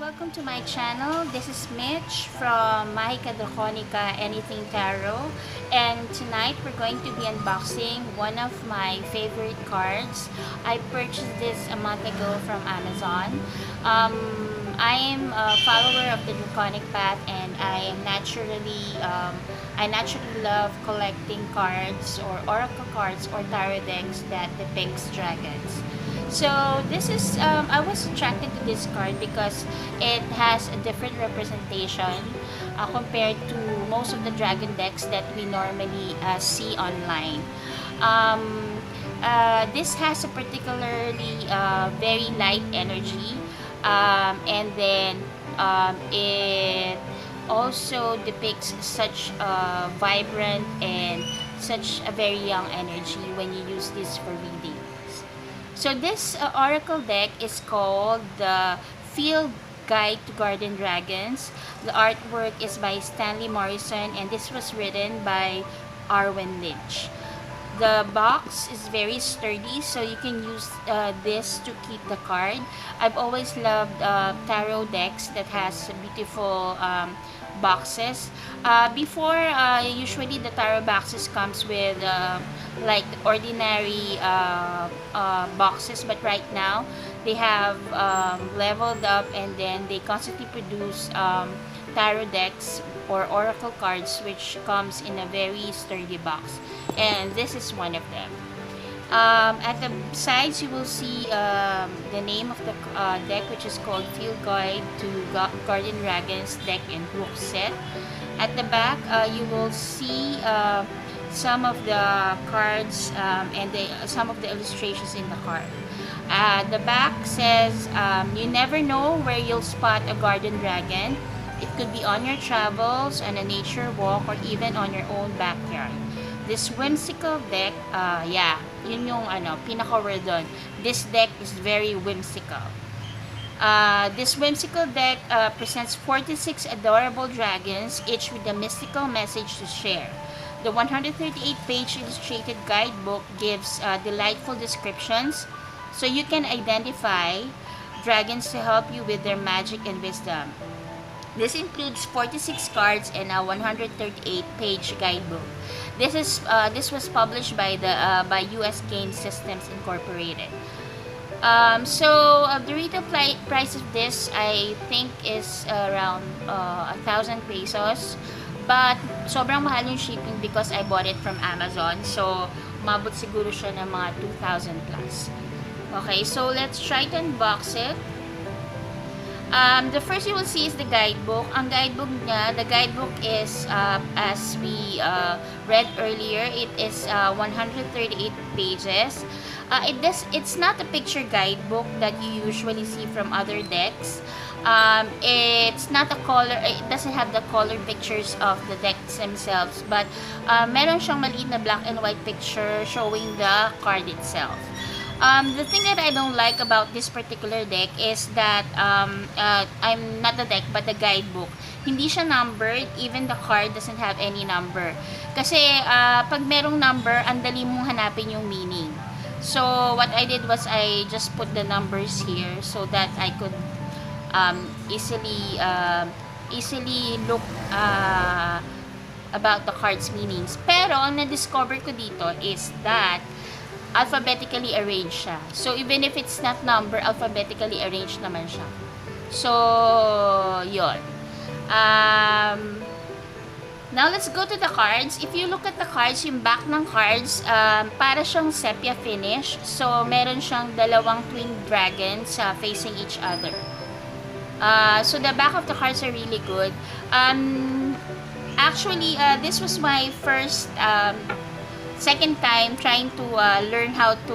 welcome to my channel. This is Mitch from Mahikadrakonika Anything Tarot, and tonight we're going to be unboxing one of my favorite cards. I purchased this a month ago from Amazon. I am a follower of the Draconic Path, and I naturally love collecting cards or oracle cards or tarot decks that depicts dragons. So this is I was attracted to this card because it has a different representation compared to most of the dragon decks that we normally see online. This has a particularly very light energy, and then it also depicts such a vibrant and such a very young energy when you use this for reading. So this oracle deck is called the Field Guide to Garden Dragons. The artwork is by Stanley Morrison, and this was written by Arwen Lynch. The box is very sturdy, so you can use this to keep the card. I've always loved tarot decks that has beautiful boxes. Usually the tarot boxes comes with like ordinary boxes, but right now they have leveled up, and then they constantly produce tarot decks or oracle cards which comes in a very sturdy box, and this is one of them. At the sides you will see the name of the deck, which is called Field Guide to Garden Dragons Deck and Book Set. At the back you will see some of the cards and some of the illustrations in the card. The back says, you never know where you'll spot a garden dragon. It could be on your travels, on a nature walk, or even on your own backyard. This whimsical deck, yun yung pinaka-word doon. This deck is very whimsical. This whimsical deck presents 46 adorable dragons, each with a mystical message to share. The 138-page illustrated guidebook gives delightful descriptions, so you can identify dragons to help you with their magic and wisdom. This includes 46 cards and a 138-page guidebook. This was published by US Game Systems Incorporated. The retail price of this, I think, is around 1,000 pesos. But sobrang mahal yung shipping because I bought it from Amazon. So mabot siguro siya ng mga 2,000 plus. Okay, so let's try to unbox it. The first you will see is the guidebook. Ang guidebook niya, the guidebook is, as we read earlier, it is 138 pages. It's not a picture guidebook that you usually see from other decks. It's not a color, it doesn't have the color pictures of the decks themselves, but meron siyang maliit na black and white picture showing the card itself. The thing that I don't like about this particular deck is that I'm not the deck but the guidebook. Hindi siya numbered, even the card doesn't have any number. Kasi pag merong number, ang dali mong hanapin yung meaning. So what I did was I just put the numbers here so that I could easily look about the card's meanings. Pero ang na-discover ko dito is that alphabetically arranged siya. So even if it's not number, alphabetically arranged naman siya. So yun. Now let's go to the cards. If you look at the cards, yung back ng cards, para siyang sepia finish. So meron siyang dalawang twin dragons facing each other. So the back of the cards are really good. Actually, this was my second time trying to learn how to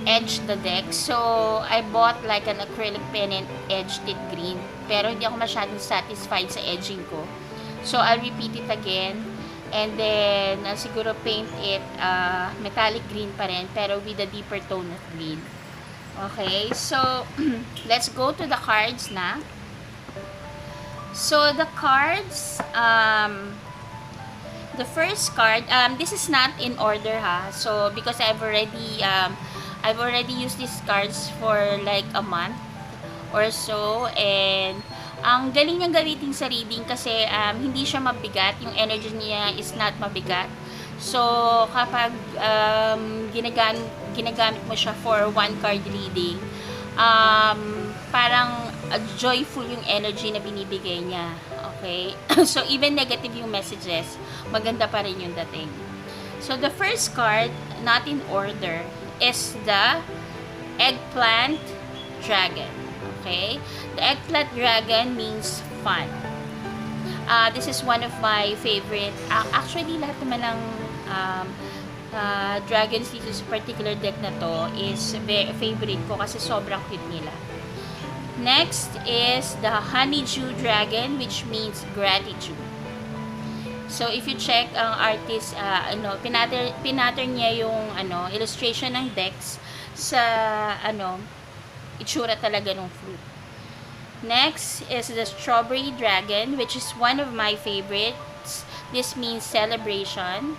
edge the deck. So I bought like an acrylic pen and edged it green, pero hindi ako masyadong satisfied sa edging ko. So I'll repeat it again, and then siguro paint it metallic green pa rin, pero with a deeper tone of green. Okay, so let's go to the cards na. So the cards, the first card, this is not in order ha. So because I've already I've already used these cards for like a month or so, and ang galing niyang gamitin sa reading kasi hindi siya mabigat, yung energy niya is not mabigat. So kapag ginagamit mo siya for one card reading, parang joyful yung energy na binibigay niya. Okay? So even negative yung messages, maganda pa rin yung dating. So the first card, not in order, is the Eggplant Dragon. Okay? The Eggplant Dragon means fun. This is one of my favorite. Actually, lahat naman ng dragons dito sa particular deck na to is favorite ko kasi sobrang cute nila. Next is the Honeydew Dragon, which means gratitude. So if you check ang artist, pinattern niya yung illustration ng decks sa itsura talaga ng fruit. Next is the Strawberry Dragon, which is one of my favorites. This means celebration.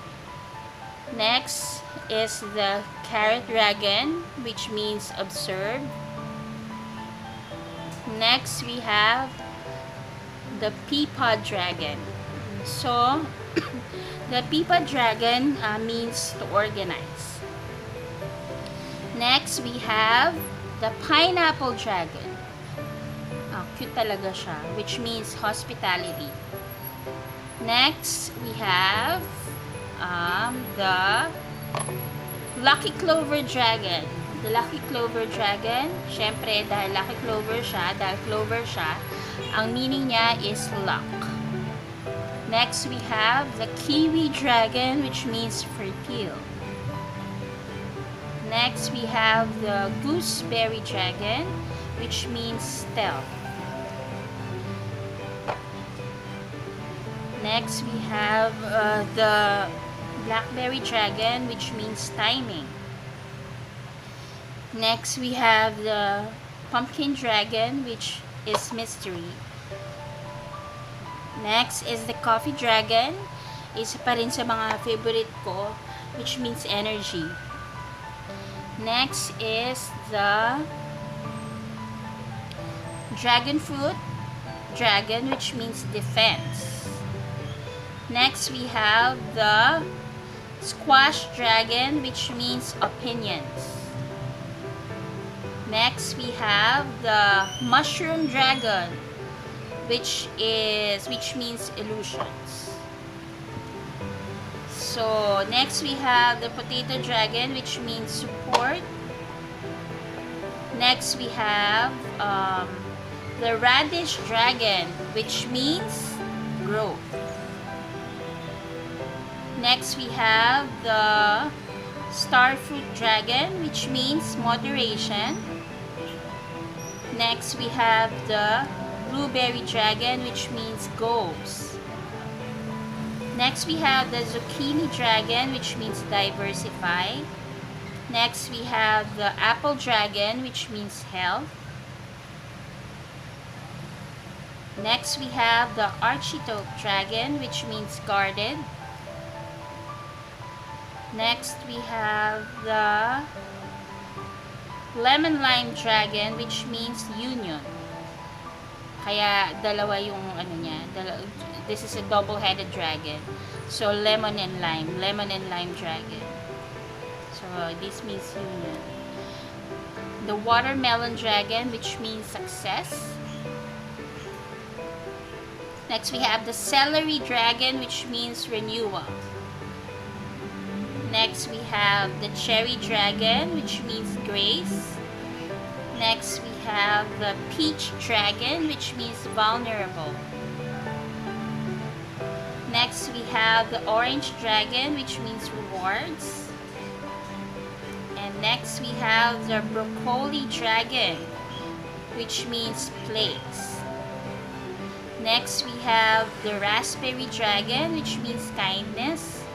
Next is the Carrot Dragon, which means observe. Next we have the Peapod Dragon. So the Peapod Dragon means to organize. Next we have the Pineapple Dragon. Cute talaga siya, which means hospitality. Next we have the Lucky Clover Dragon. The Lucky Clover Dragon, syempre dahil Lucky Clover siya, ang meaning niya is luck. Next, we have the Kiwi Dragon, which means fertile. Next, we have the Gooseberry Dragon, which means stealth. Next, we have the Blackberry Dragon, which means timing. Next, we have the Pumpkin Dragon, which is mystery. Next is the Coffee Dragon. Isa pa rin sa mga favorite ko, which means energy. Next is the Dragon Fruit Dragon, which means defense. Next, we have the Squash Dragon, which means opinions. Next, we have the Mushroom Dragon, which means illusions. So next we have the Potato Dragon, which means support. Next we have the Radish Dragon, which means growth. Next we have the Starfruit Dragon, which means moderation. Next we have the Blueberry Dragon, which means goals. Next we have the Zucchini Dragon, which means diversify. Next we have the Apple Dragon, which means health. Next we have the Architoke Dragon, which means guarded. Next we have the Lemon Lime Dragon, which means union. Kaya dalawa yung niya. This is a double-headed dragon. So lemon and lime dragon. So this means union. The Watermelon Dragon, which means success. Next we have the Celery Dragon, which means renewal. Next we have the Cherry Dragon, which means grace. Next we have the Peach Dragon, which means vulnerable. Next we have the Orange Dragon, which means rewards. And next we have the Broccoli Dragon, which means plates. Next we have the Raspberry Dragon, which means kindness.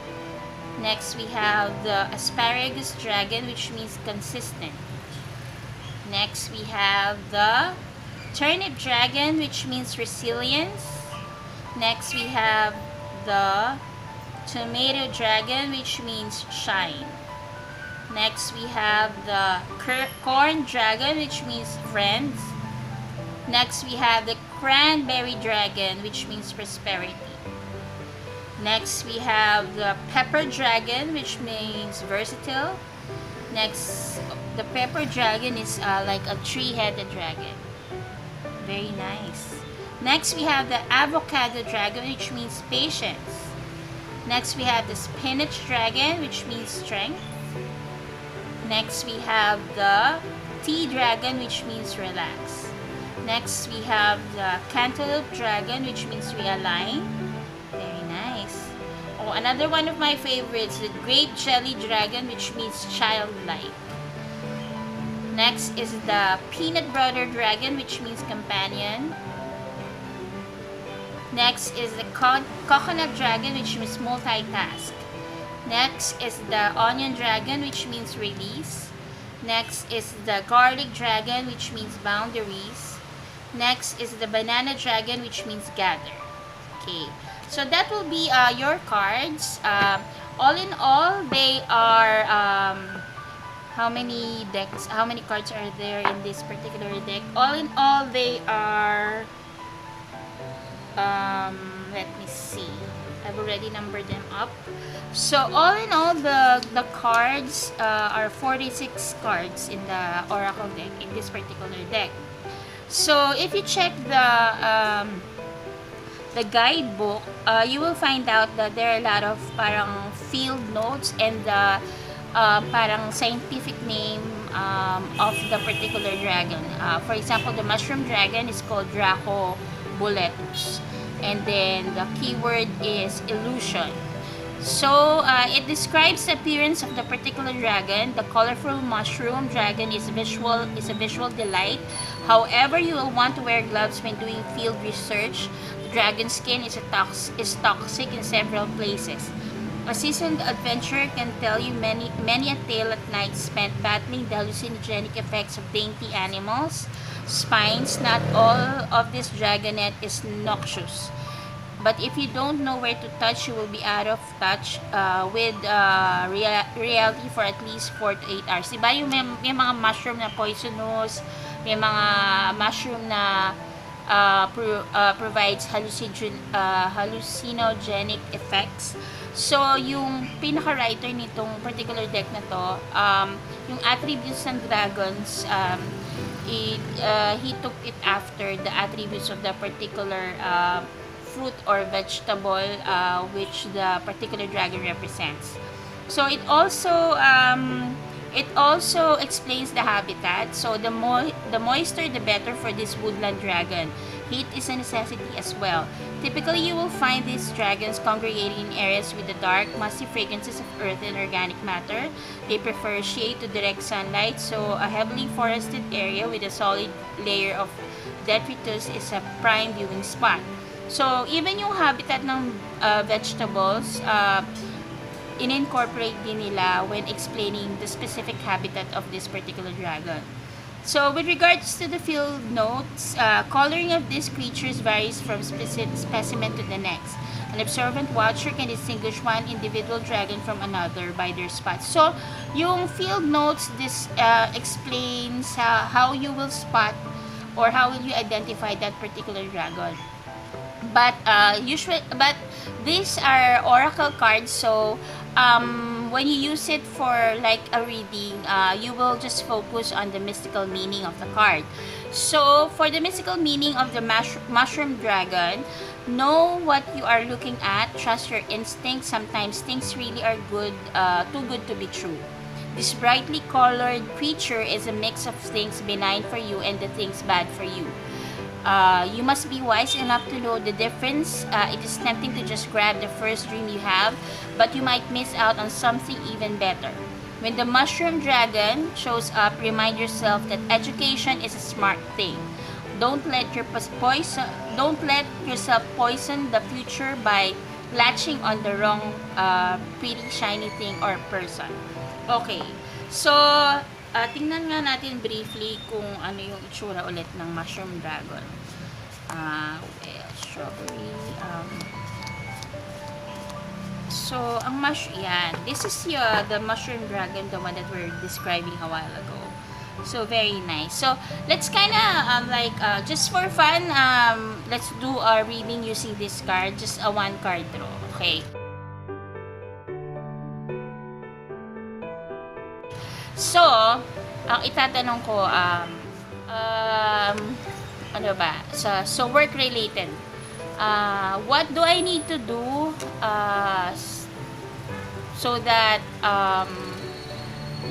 Next we have the Asparagus Dragon, which means consistent. Next we have the Turnip Dragon, which means resilience. Next we have the Tomato Dragon, which means shine. Next, we have the corn dragon, which means friends. Next, we have the cranberry dragon, which means prosperity. Next, we have the pepper dragon, which means versatile. Next, the pepper dragon is like a three-headed dragon. Very nice. Next, we have the avocado dragon, which means patience. Next, we have the spinach dragon, which means strength. Next, we have the tea dragon, which means relax. Next, we have the cantaloupe dragon, which means realign. Very nice. Oh, another one of my favorites, the grape jelly dragon, which means childlike. Next is the peanut butter dragon, which means companion. Next is the coconut dragon, which means multitask. Next is the onion dragon, which means release. Next is the garlic dragon, which means boundaries. Next is the banana dragon, which means gather. Okay, so that will be your cards. All in all, they are how many decks? How many cards are there in this particular deck? All in all, they are let me see. I've already numbered them up. So all in all, the cards are 46 cards in the Oracle deck, in this particular deck. So if you check the guidebook, you will find out that there are a lot of parang field notes and the parang scientific name of the particular dragon. For example, the mushroom dragon is called Draco boletus, and then the keyword is illusion. So it describes the appearance of the particular dragon. The colorful mushroom dragon is a visual delight. However, you will want to wear gloves when doing field research. The dragon skin is toxic in several places. A seasoned adventurer can tell you many a tale at night spent battling the hallucinogenic effects of dainty animals. Spines, not all of this dragonet is noxious. But if you don't know where to touch, you will be out of touch with reality for at least 4 to 8 hours. Diba yung may mga mushroom na poisonous, may mga mushroom na provides hallucinogenic effects. So, yung pinaka-writer nitong particular deck na to, yung attributes ng dragons, he took it after the attributes of the particular fruit or vegetable which the particular dragon represents. So it also explains the habitat. So the moister the better for this woodland dragon. Heat is a necessity as well. Typically, you will find these dragons congregating in areas with the dark, musty fragrances of earth and organic matter. They prefer shade to direct sunlight, so a heavily forested area with a solid layer of detritus is a prime viewing spot. So, even yung habitat ng vegetables, in-incorporate din nila when explaining the specific habitat of this particular dragon. So, with regards to the field notes, coloring of these creatures varies from specimen to the next. An observant watcher can distinguish one individual dragon from another by their spots. So, yung field notes, this explains how you will spot or how will you identify that particular dragon. But these are oracle cards, so when you use it for like a reading, you will just focus on the mystical meaning of the card. So for the mystical meaning of the mushroom dragon, know what you are looking at, trust your instincts. Sometimes things really are good, too good to be true. This brightly colored creature is a mix of things benign for you and the things bad for you. You must be wise enough to know the difference. It is tempting to just grab the first dream you have, but you might miss out on something even better. When the mushroom dragon shows up, remind yourself that education is a smart thing. Don't let yourself poison the future by latching on the wrong pretty shiny thing or person. Okay, so tingnan nga natin briefly kung ano yung itsura ulit ng mushroom dragon. Strawberry. So, yan. This is the mushroom dragon, the one that we're describing a while ago. So, very nice. So, let's kind of, just for fun, let's do a reading using this card. Just a one card draw. Okay. So, ang itatanong ko, ano ba? So work related. What do I need to do so that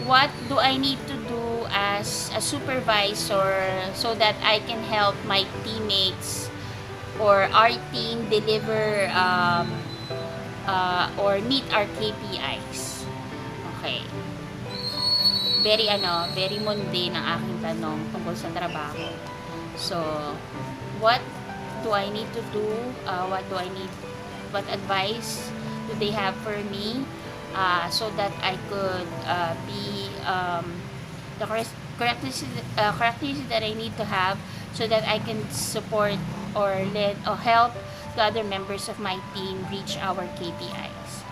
what do I need to do as a supervisor so that I can help my teammates or our team deliver or meet our KPIs? Okay. Very mundane ang aking tanong tungkol sa trabaho. So, what do I need to do? What advice do they have for me so that I could be the characteristics that I need to have so that I can support or lead or help the other members of my team reach our KPIs.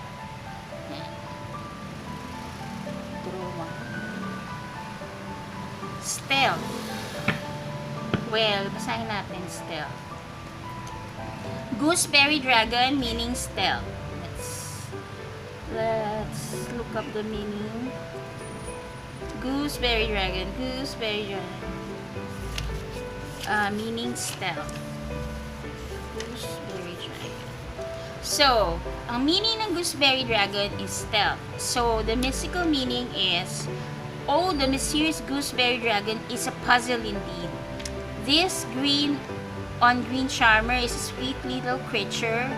Stealth. Well, basahin natin stealth. Gooseberry Dragon meaning stealth. Let's look up the meaning. Gooseberry Dragon. Meaning stealth. Gooseberry Dragon. So, ang meaning ng Gooseberry Dragon is stealth. So, the mystical meaning is, oh, the mysterious Gooseberry Dragon is a puzzle indeed. This green charmer is a sweet little creature,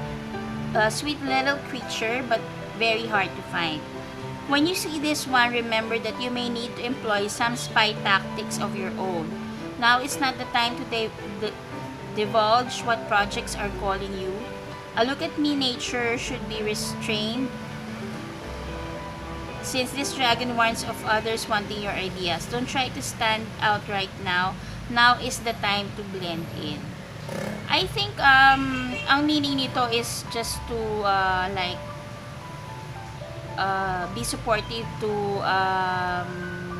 but very hard to find. When you see this one, remember that you may need to employ some spy tactics of your own. Now is not the time to divulge what projects are calling you. A look at me nature should be restrained, since this dragon warns of others wanting your ideas. Don't try to stand out right now. Now is the time to blend in. I think ang meaning nito is just to be supportive to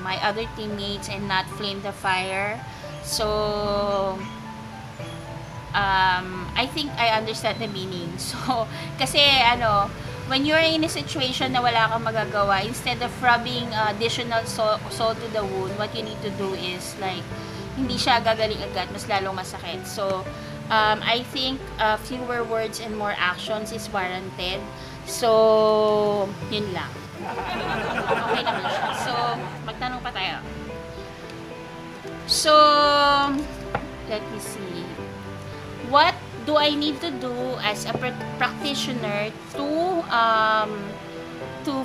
my other teammates and not flame the fire. So I think I understand the meaning. So kasi when you're in a situation na wala kang magagawa, instead of rubbing additional salt to the wound, what you need to do is hindi siya gagaling agad, mas lalong masakit. So, I think fewer words and more actions is warranted. So, yun lang. Okay naman siya. So, magtanong pa tayo. So, let me see. What do I need to do as a practitioner to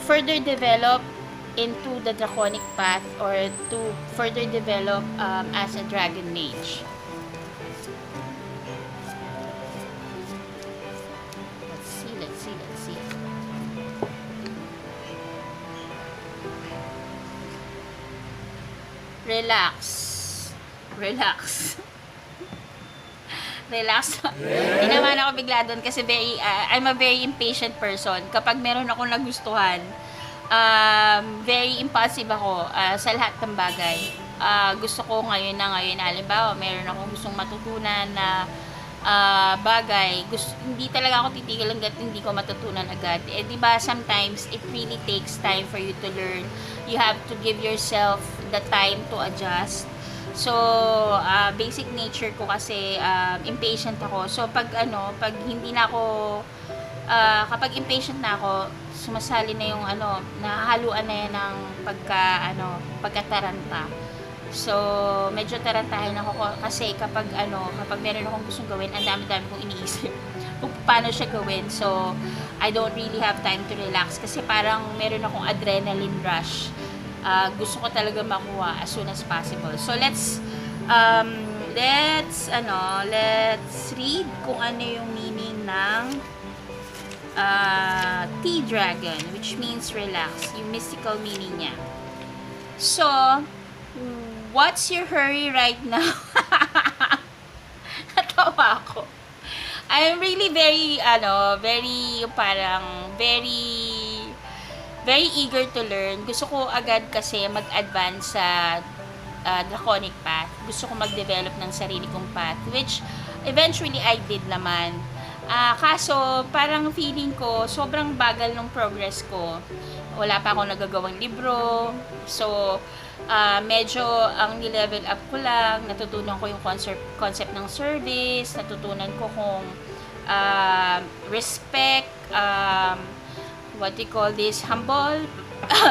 further develop into the draconic path or to further develop as a dragon mage? Let's see. Relax. Hindi naman ako bigla doon kasi I'm a very impatient person. Kapag meron akong nagustuhan, very impulsive ako sa lahat ng bagay. Gusto ko ngayon, halimbawa, meron akong gustong matutunan na bagay. Hindi talaga ako titigil hanggat hindi ko matutunan agad. Diba, sometimes it really takes time for you to learn. You have to give yourself the time to adjust. So, basic nature ko kasi impatient ako. So, pag hindi na ako kapag impatient na ako, sumasali na yung nahahaluan na yan ng pagkataranta. So, medyo tarantahin ako kasi kapag meron akong gustong gawin, ang dami-dami kong iniisip kung paano siya gawin. So, I don't really have time to relax kasi parang meron akong adrenaline rush. Gusto ko talaga makuha as soon as possible. So, let's read kung ano yung meaning ng T-Dragon, which means relax, yung mystical meaning niya. So, what's your hurry right now? Natawa ako. I'm really very, very, parang, very eager to learn. Gusto ko agad kasi mag-advance sa draconic path. Gusto ko mag-develop ng sarili kong path, which eventually I did naman. Kaso, parang feeling ko, sobrang bagal ng progress ko. Wala pa akong nagagawang libro. So, medyo ang ni-level up ko lang, natutunan ko yung concept ng service, natutunan ko kung respect, what do you call this, humble,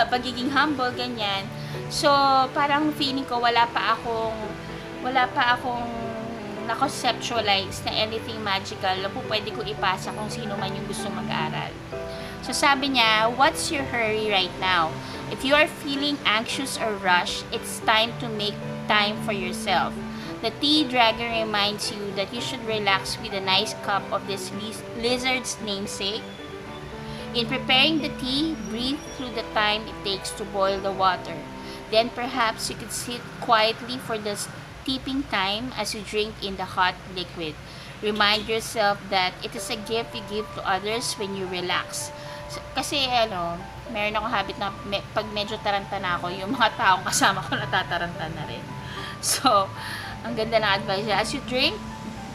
pagiging humble, ganyan. So, parang feeling ko wala pa akong na-conceptualize na anything magical na po pwede ko ipasa kung sino man yung gusto mag-aral. So, sabi niya, what's your hurry right now? If you are feeling anxious or rushed, it's time to make time for yourself. The tea dragon reminds you that you should relax with a nice cup of this lizard's namesake. In preparing the tea, breathe through the time it takes to boil the water. Then perhaps you could sit quietly for the steeping time as you drink in the hot liquid. Remind yourself that it is a gift you give to others when you relax. Kasi meron akong habit na pag medyo taranta na ako, yung mga taong kasama ko natataranta na rin. So, ang ganda ng advice. As you drink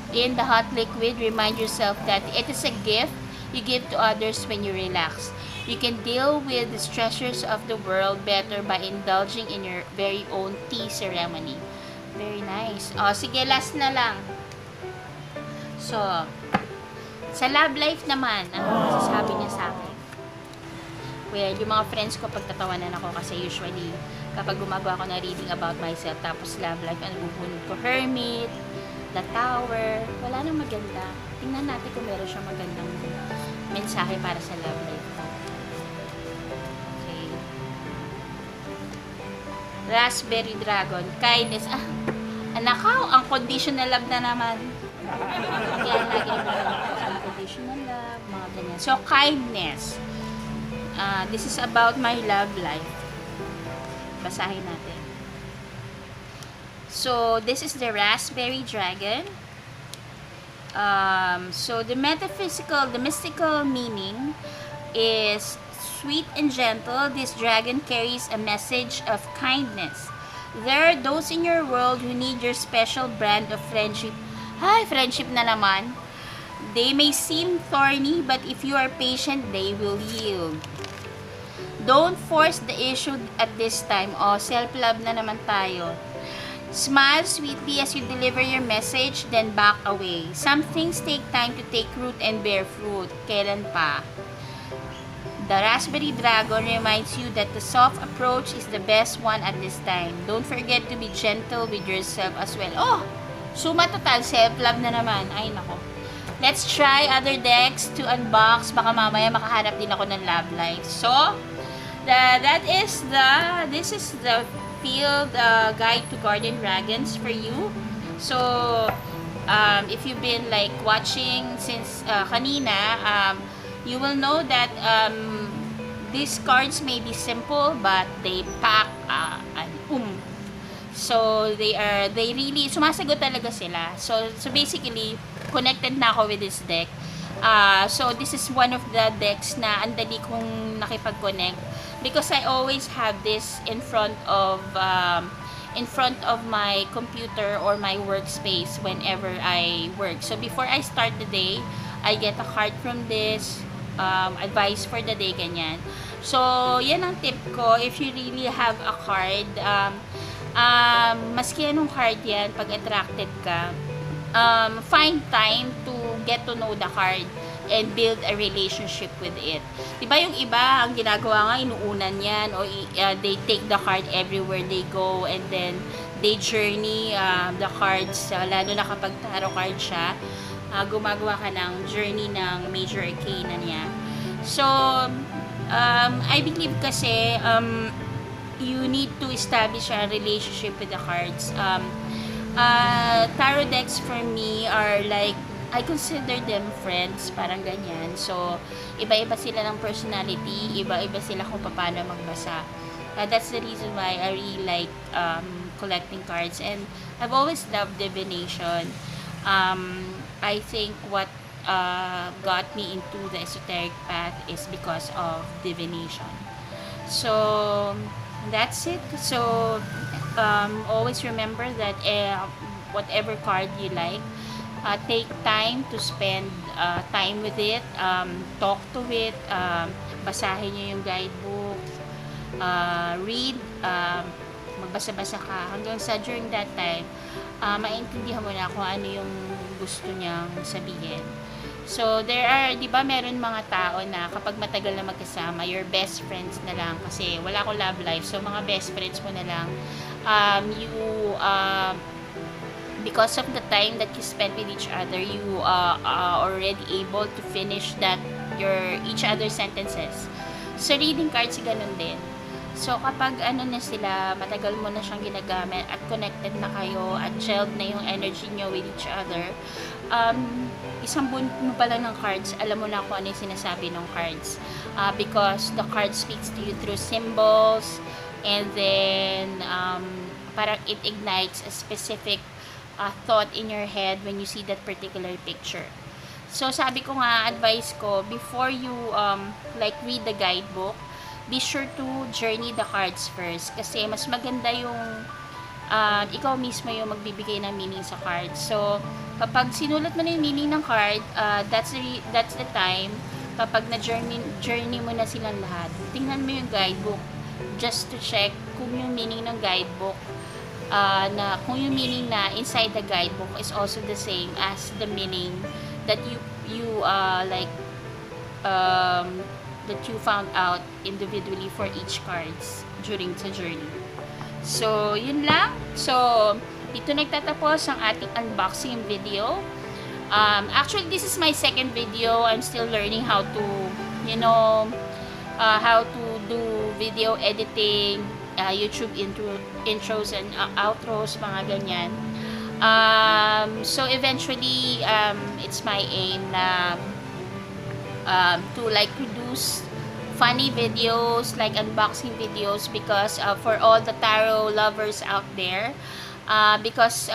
in the hot liquid, remind yourself that it is a gift you give to others when you relax. You can deal with the stressors of the world better by indulging in your very own tea ceremony. Very nice. Sige, last na lang. So, sa love life naman, ano masasabi niya sa akin? Well, yung mga friends ko, pagtatawanan ako kasi usually, kapag gumagawa ako ng reading about myself, tapos love life, ano bubunod ko? Hermit, The Tower, wala nang maganda. Tingnan natin kung meron siyang magandang mensahe para sa love life ko. Okay. Raspberry Dragon, kindness. Anakaw, ang conditional love na naman. Kaya lagi naman unconditional love, mga ganyan. So, kindness. This is about my love life. Basahin natin. So, this is the Raspberry Dragon. So, the mystical meaning is sweet and gentle. This dragon carries a message of kindness. There are those in your world who need your special brand of friendship. Hi, friendship na naman. They may seem thorny, but if you are patient, they will yield. Don't force the issue at this time. Self-love na naman tayo. Smile sweetly as you deliver your message, then back away. Some things take time to take root and bear fruit. Kailan pa? The Raspberry Dragon reminds you that the soft approach is the best one at this time. Don't forget to be gentle with yourself as well. Suma total, self-love na naman. Ay, nako. Let's try other decks to unbox. Baka mamaya makahanap din ako ng love life. So, this is the field guide to garden dragons for you. So, if you've been like watching since kanina, you will know that these cards may be simple, but they pack an So, they really, sumasagot talaga sila. So basically, connected na ako with this deck. So, this is one of the decks na andali kong nakipag-connect because I always have this in front of my computer or my workspace whenever I work. So, before I start the day, I get a card from this, advice for the day, ganyan. So, yan ang tip ko. If you really have a card, maski anong card yan, pag attracted ka, find time to get to know the card and build a relationship with it. Diba yung iba, ang ginagawa nga, inuunan yan, o they take the card everywhere they go, and then they journey the cards, lalo na kapag tarot card siya, gumagawa ka ng journey ng major arcana niya. So, I believe kasi, you need to establish a relationship with the cards. Tarot decks for me are like, I consider them friends, parang ganyan. So, iba-iba sila ng personality, iba-iba sila kung paano magbasa. That's the reason why I really like collecting cards. And I've always loved divination. I think what got me into the esoteric path is because of divination. So that's it. So always remember that whatever card you like, take time to spend time with it, talk to it, basahin nyo yung guidebook, read, magbasa-basa ka hanggang sa during that time maintindihan mo na kung ano yung gusto niyang sabihin. So there are, di ba, meron mga tao na kapag matagal na magkasama, your best friends na lang, kasi wala akong love life, so mga best friends mo na lang. Because of the time that you spend with each other, you are already able to finish that each other's sentences. So reading cards, ganun din. So, kapag ano na sila, matagal mo na siyang ginagamit at connected na kayo at gelled na yung energy nyo with each other, isang bunot mo pala ng cards, alam mo na kung ano yung sinasabi ng cards. Because the card speaks to you through symbols, and then parang it ignites a specific thought in your head when you see that particular picture. So, sabi ko nga, advice ko, before you read the guidebook, be sure to journey the cards first, kasi mas maganda yung ikaw mismo yung magbibigay ng meaning sa card. So kapag sinulat mo na yung meaning ng card, that's the time kapag na-journey mo na silang lahat, tingnan mo yung guidebook just to check kung yung meaning ng guidebook kung yung meaning na inside the guidebook is also the same as the meaning that that you found out individually for each cards during the journey. So, yun lang. So, dito nagtatapos ang ating unboxing video. Actually, this is my second video. I'm still learning how to, how to do video editing, YouTube intros and outros, mga ganyan. So, eventually, it's my aim na to produce funny videos, like unboxing videos, because for all the tarot lovers out there, because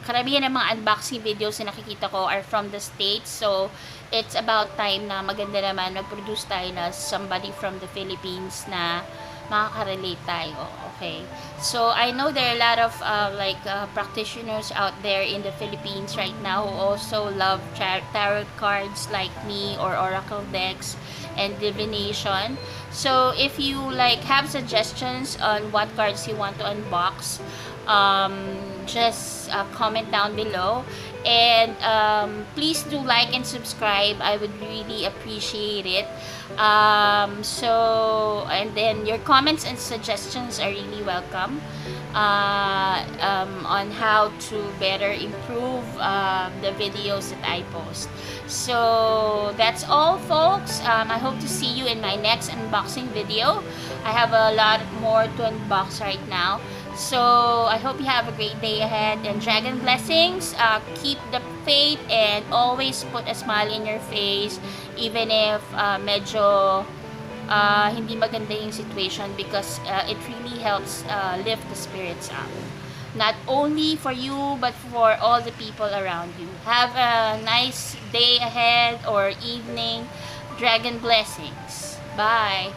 karamihan ng mga unboxing videos na nakikita ko are from the States, so it's about time na maganda naman mag-produce tayo na somebody from the Philippines na makaka-relate tayo. Okay, so I know there are a lot of practitioners out there in the Philippines right now who also love tarot cards like me, or oracle decks and divination. So if you have suggestions on what cards you want to unbox, just comment down below, and please do like and subscribe. I would really appreciate it. And then your comments and suggestions are really welcome on how to better improve the videos that I post. So that's all, folks. I hope to see you in my next unboxing video. I have a lot more to unbox right now. So I hope you have a great day ahead, and dragon blessings. Keep the faith and always put a smile in your face, even if medyo hindi maganda yung situation, because it really helps lift the spirits up, not only for you but for all the people around you. Have a nice day ahead or evening. Dragon blessings. Bye.